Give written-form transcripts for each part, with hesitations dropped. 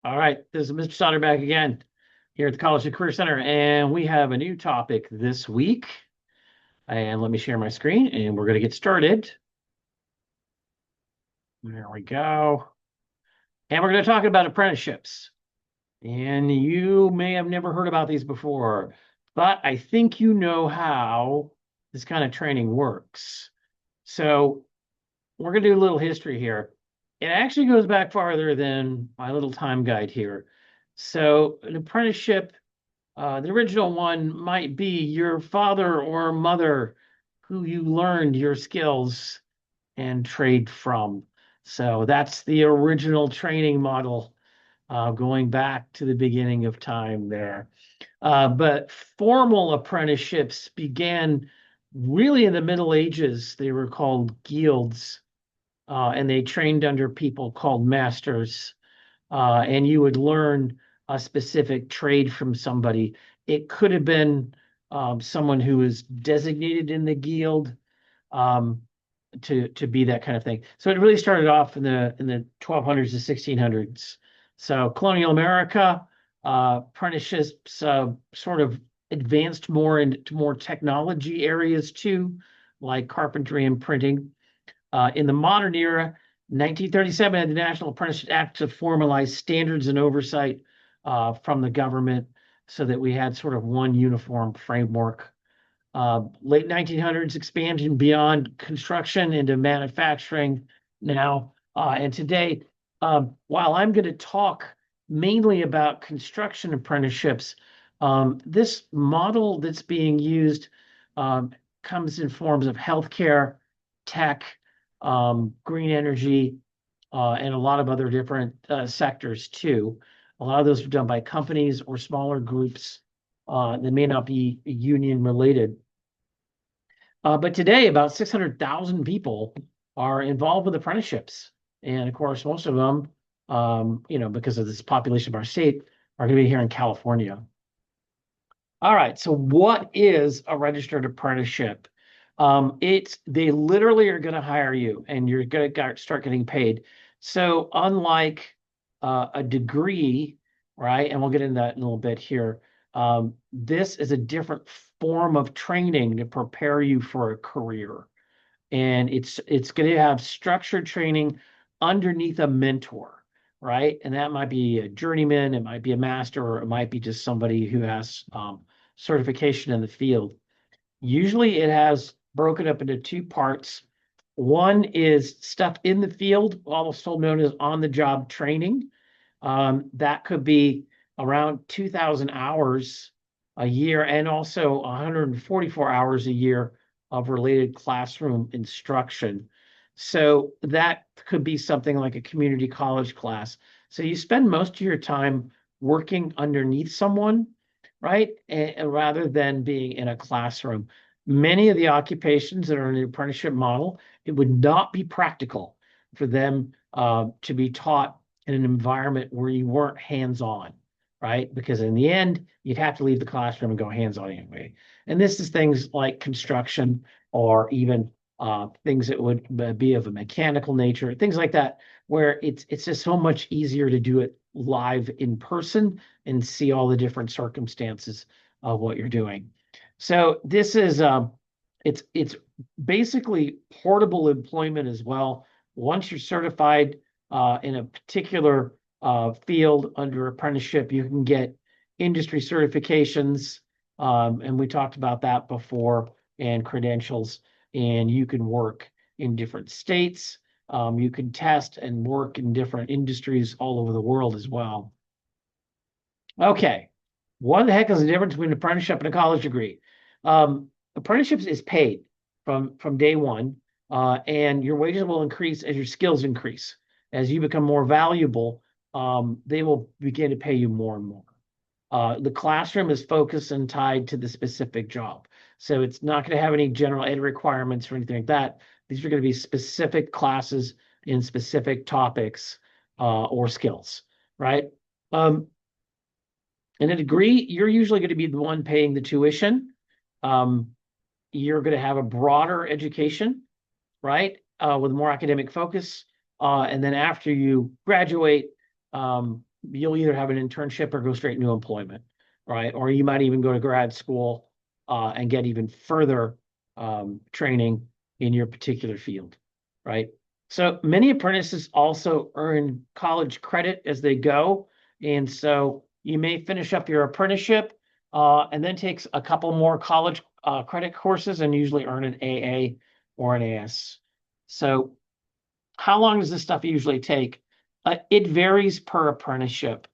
All right, this is Mr. Sauter back again here at the College and Career Center, and we have a new topic this week. And let me share my screen, and we're going to get started. There we go. And we're going to talk about apprenticeships. And you may have never heard about these before, but I think you know how this kind of training works. So we're going to do a little history here. It actually goes back farther than my little time guide here. So an apprenticeship. The original one might be your father or mother who you learned your skills and trade from. So that's the original training model going back to the beginning of time there. But formal apprenticeships began really in the Middle Ages. They were called guilds, and they trained under people called masters, and you would learn a specific trade from somebody. It could have been someone who was designated in the guild um, to be that kind of thing. So it really started off in the 1200s to 1600s. So colonial America, apprenticeships sort of advanced more into more technology areas too, like carpentry and printing. In the modern era, 1937 had the National Apprenticeship Act to formalize standards and oversight from the government so that we had sort of one uniform framework. Late 1900s expansion beyond construction into manufacturing now. And today, while I'm going to talk mainly about construction apprenticeships, this model that's being used um, comes in forms of healthcare, tech, green energy, and a lot of other different sectors too. A lot of those are done by companies or smaller groups that may not be union related. But today, about 600,000 people are involved with apprenticeships. And of course, most of them, because of this population of our state, are going to be here in California. All right. So what is a registered apprenticeship? They literally are going to hire you and you're going to start getting paid. So unlike a degree, right? And we'll get into that in a little bit here. This is a different form of training to prepare you for a career. And it's going to have structured training underneath a mentor, right? And that might be a journeyman, it might be a master, or it might be just somebody who has certification in the field. Usually it has broken up into two parts. One is stuff in the field, also known as on-the-job training. That could be around 2,000 hours a year and also 144 hours a year of related classroom instruction. So that could be something like a community college class. So you spend most of your time working underneath someone, right? Rather than being in a classroom. Many of the occupations that are in the apprenticeship model, it would not be practical for them to be taught in an environment where you weren't hands-on, right? Because in the end, you'd have to leave the classroom and go hands-on anyway. And this is things like construction or even things that would be of a mechanical nature, things like that, where it's just so much easier to do it live in person and see all the different circumstances of what you're doing. So this is it's basically portable employment as well. Once you're certified in a particular field under apprenticeship, you can get industry certifications, and we talked about that before, and credentials, and you can work in different states. You can test and work in different industries all over the world as well. Okay, what the heck is the difference between an apprenticeship and a college degree? Apprenticeships is paid from day one, and your wages will increase as your skills increase. As you become more valuable, they will begin to pay you more and more. The classroom is focused and tied to the specific job. So it's not going to have any general ed requirements or anything like that. These are going to be specific classes in specific topics or skills, right? Um, in a degree, you're usually going to be the one paying the tuition. Um, you're going to have a broader education, right? With more academic focus. And then after you graduate, you'll either have an internship or go straight into employment, right? Or you might even go to grad school and get even further training in your particular field, right? So many apprentices also earn college credit as they go. And so you may finish up your apprenticeship and then takes a couple more college credit courses and usually earn an AA or an AS. So how long does this stuff usually take? It varies per apprenticeship.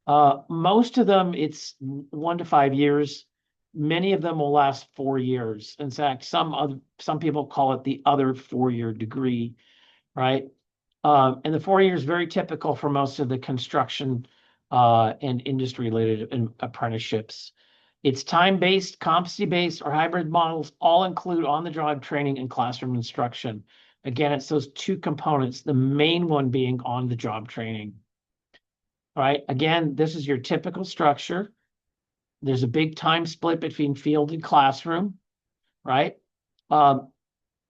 Most of them, it's 1 to 5 years. Many of them will last 4 years. In fact, some people call it the other 4-year degree, right? And the 4 years is very typical for most of the construction and industry-related apprenticeships. It's time-based, competency-based, or hybrid models all include on-the-job training and classroom instruction. Again, it's those two components, the main one being on-the-job training. All right, again, this is your typical structure. There's a big time split between field and classroom, right? And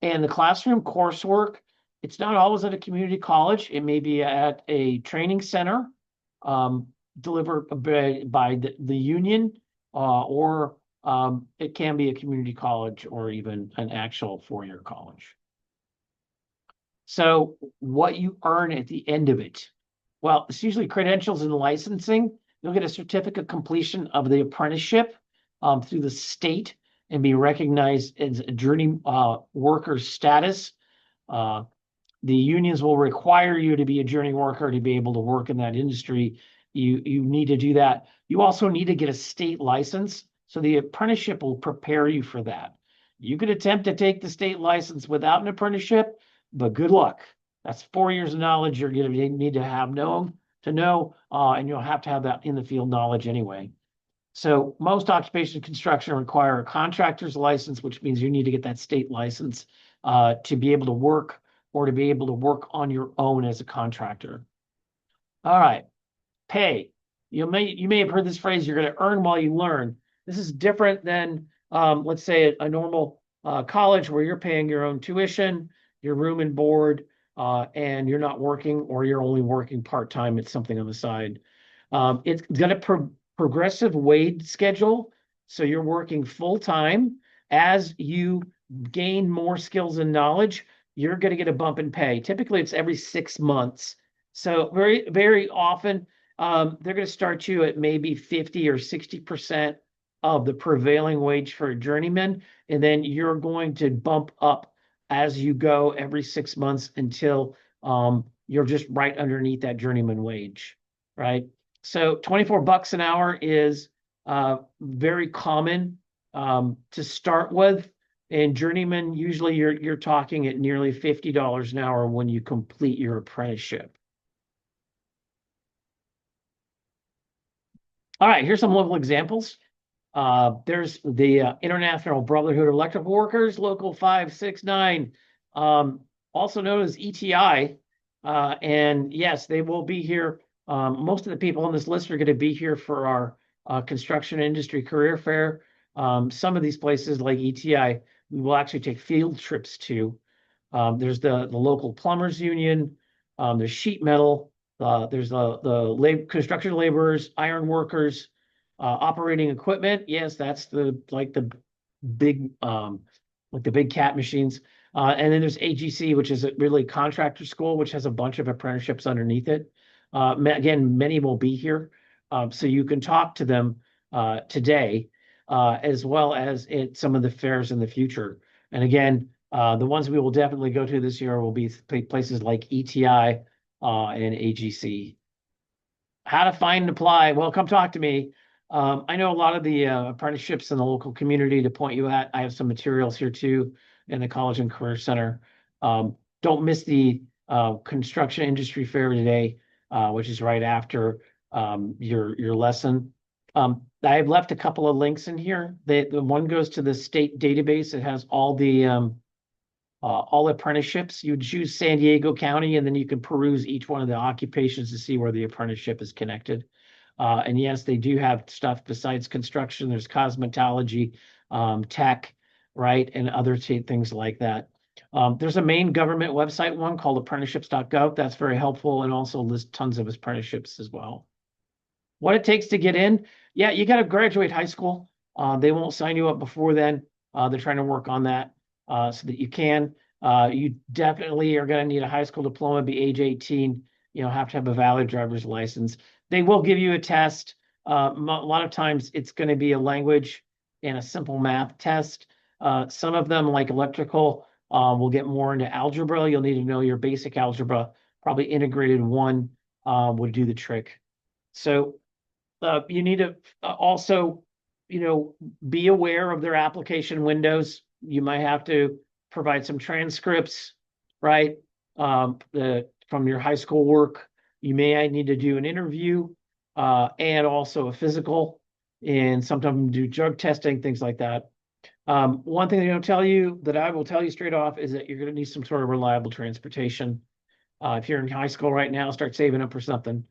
the classroom coursework, it's not always at a community college. It may be at a training center delivered by the union, or it can be a community college or even an actual 4-year college. So what you earn at the end of it, well, it's usually credentials and licensing. You'll get a certificate of completion of the apprenticeship through the state and be recognized as a journey worker status. The unions will require you to be a journey worker to be able to work in that industry. You need to do that. You also need to get a state license. So the apprenticeship will prepare you for that. You could attempt to take the state license without an apprenticeship, but good luck. That's 4 years of knowledge you're going to need to have known to know, and you'll have to have that in the field knowledge anyway. So most occupation construction require a contractor's license, which means you need to get that state license to be able to work or to be able to work on your own as a contractor. All right, pay. You may have heard this phrase, you're going to earn while you learn. This is different than, let's say, a normal college where you're paying your own tuition, your room and board, and you're not working or you're only working part-time at something on the side. It's got a progressive wage schedule. So you're working full-time. As you gain more skills and knowledge, you're going to get a bump in pay. Typically, it's every 6 months. So very, very often, they're going to start you at maybe 50 or 60% of the prevailing wage for a journeyman. And then you're going to bump up as you go every 6 months until you're just right underneath that journeyman wage, right? So 24 bucks an hour is very common to start with. And journeyman, usually you're talking at nearly $50 an hour when you complete your apprenticeship. All right, here's some local examples. There's the International Brotherhood of Electrical Workers, Local 569, also known as ETI. And yes, they will be here. Most of the people on this list are going to be here for our construction industry career fair. Some of these places like ETI, we will actually take field trips to. There's the local plumbers union, there's sheet metal, there's the construction laborers, iron workers, operating equipment. Yes, that's the big cat machines. And then there's AGC, which is really contractor school, which has a bunch of apprenticeships underneath it. Again, many will be here, so you can talk to them today, as well as at some of the fairs in the future. And again, the ones we will definitely go to this year will be places like ETI and AGC. How to find and apply? Well, come talk to me. I know a lot of the apprenticeships in the local community to point you at. I have some materials here too in the College and Career Center. Don't miss the construction industry fair today, which is right after your lesson. I have left a couple of links in here. The one goes to the state database. It has all apprenticeships. You choose San Diego County, and then you can peruse each one of the occupations to see where the apprenticeship is connected. And yes, they do have stuff besides construction. There's cosmetology, tech, right, and other things like that. There's a main government website one called apprenticeships.gov. That's very helpful and also lists tons of apprenticeships as well. What it takes to get in, yeah, you got to graduate high school. They won't sign you up before then. They're trying to work on that so that you can. You definitely are going to need a high school diploma, be age 18. You know, have to have a valid driver's license. They will give you a test. A lot of times it's going to be a language and a simple math test. Some of them, like electrical, will get more into algebra. You'll need to know your basic algebra. Probably integrated one would do the trick. So you need to also, you know, be aware of their application windows. You might have to provide some transcripts, right? From your high school work. You may need to do an interview and also a physical, and sometimes do drug testing, things like that. One thing they don't tell you that I will tell you straight off is that you're going to need some sort of reliable transportation. If you're in high school right now, start saving up for something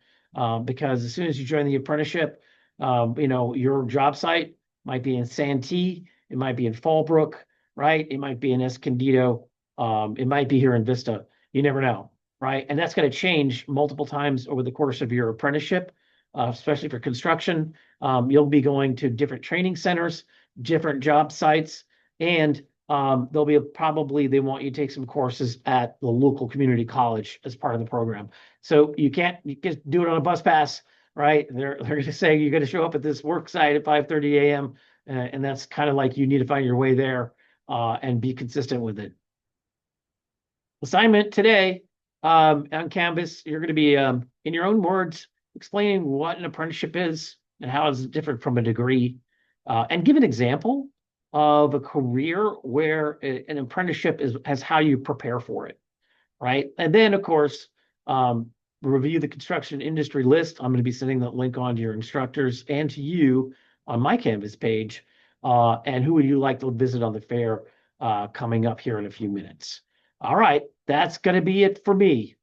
because as soon as you join the apprenticeship, you know, your job site might be in Santee, it might be in Fallbrook, right? It might be in Escondido, it might be here in Vista. You never know, right? And that's going to change multiple times over the course of your apprenticeship, especially for construction. You'll be going to different training centers, different job sites, and there'll be probably they want you to take some courses at the local community college as part of the program. So you can do it on a bus pass, right? They're going to say you're going to show up at this work site at 5:30 a.m. And that's kind of like you need to find your way there and be consistent with it. Assignment today on Canvas, you're going to be in your own words explaining what an apprenticeship is and how it's different from a degree, and give an example of a career where an apprenticeship has how you prepare for it, right? And then, of course, review the construction industry list. I'm going to be sending that link on to your instructors and to you on my Canvas page. And who would you like to visit on the fair coming up here in a few minutes? All right, that's going to be it for me.